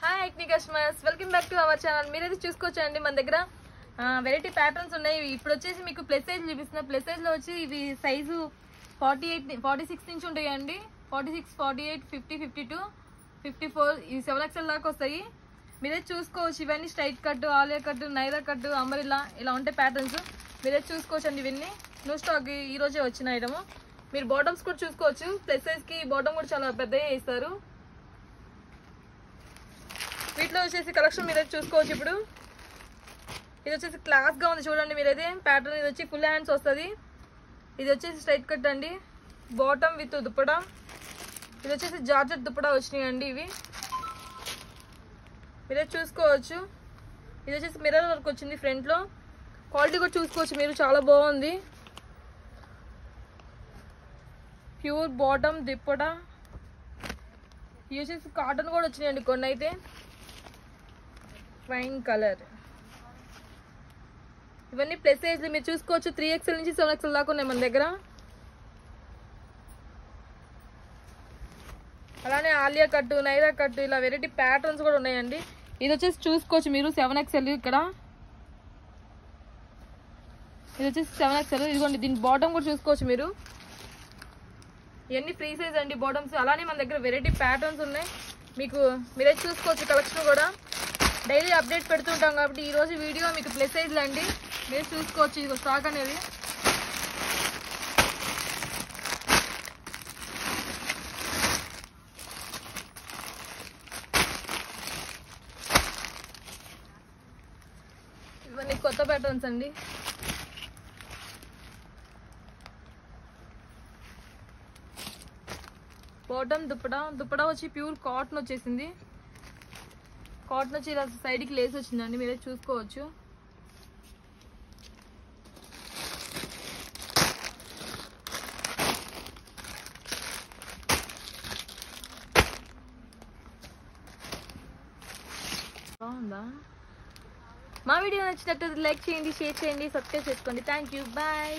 Hi ఎక్ని customers, welcome back to our channel. మీరైతే చూసుకోవచ్చండి మన దగ్గర వెరైటీ ప్యాటర్న్స్ ఉన్నాయి. ఇప్పుడు వచ్చేసి మీకు ప్లస్ సైజ్ చూపిస్తున్నా. ప్లస్ సైజ్ లో వచ్చి ఇవి సైజు 46 నుంచి ఉంటాయండి. 46, 48, 50, 52, 54 ఈ 7XL దాకా వస్తాయి. మీరైతే చూసుకోవచ్చు. ఇవన్నీ straight cut, Alia cut, Naira cut, umbrella ఇలా ఉంటాయి ప్యాటర్న్స్. మీరైతే చూసుకోవచ్చు అండి. ఇవన్నీ న్యూ స్టాక్ ఈ రోజే వచ్చిన ఐటమ్. మీరు బాటమ్స్ కూడా చూసుకోవచ్చు. ప్లస్ సైజ్ కి బాటమ్ కూడా చాలా పెద్దగా ఇస్తారు. వీటిలో వచ్చేసి కలెక్షన్ మీరైతే చూసుకోవచ్చు. ఇప్పుడు ఇది వచ్చేసి క్లాస్ గా ఉంది చూడండి. మీరైతే ప్యాటర్న్ ఇది వచ్చి ఫుల్ హ్యాండ్స్ వస్తుంది. ఇది వచ్చేసి స్ట్రైట్ కట్ అండి, బాటమ్ విత్ దుప్పడా. ఇది వచ్చేసి జార్జెట్ దుప్పడా వచ్చినాయి అండి. ఇవి మీరైతే చూసుకోవచ్చు. ఇది వచ్చేసి మిర్రర్ వర్క్ వచ్చింది ఫ్రంట్ లో. క్వాలిటీ కూడా చూసుకోవచ్చు మీరు, చాలా బాగుంది. Pure bottom dupatta. ఇవి వచ్చేసి కాటన్ కూడా వచ్చినాయండి కొన్ని అయితే. Wine colour. ఇవన్నీ ప్లస్ సైజ్ మీరు చూసుకోవచ్చు. 3XL నుంచి 7XL దాకా ఉన్నాయి మన దగ్గర. అలానే ఆలియా కట్టు, నైరా కట్టు ఇలా వెరైటీ ప్యాటర్న్స్ కూడా ఉన్నాయండి. ఇది వచ్చేసి చూసుకోవచ్చు మీరు 7XL. ఇక్కడ ఇది వచ్చేసి 7XL. ఇదిగోండి దీని బాటమ్ కూడా చూసుకోవచ్చు మీరు. ఇవన్నీ ఫ్రీ సైజ్ అండి బాటమ్స్. అలానే మన దగ్గర వెరైటీ ప్యాటర్న్స్ ఉన్నాయి. మీకు మీరైతే చూసుకోవచ్చు. కలెక్షన్ కూడా డైలీ అప్డేట్ పెడుతుంటాం కాబట్టి ఈ రోజు వీడియో మీకు ప్లస్ సైజ్లో అండి. మీరు చూసుకోవచ్చు. ఇది స్టాక్ అనేది ఇవన్నీ కొత్త ప్యాటర్న్స్ అండి. బాటమ్ దుప్పడా వచ్చి ప్యూర్ కాటన్ వచ్చేసింది. కాటన్ వచ్చి ఇలా సైడ్కి లేస్ వచ్చిందండి. మీరే చూసుకోవచ్చు. బాగుందా? మా వీడియో నచ్చినట్టు లైక్ చేయండి, షేర్ చేయండి, సబ్స్క్రైబ్ చేసుకోండి. Thank you, bye.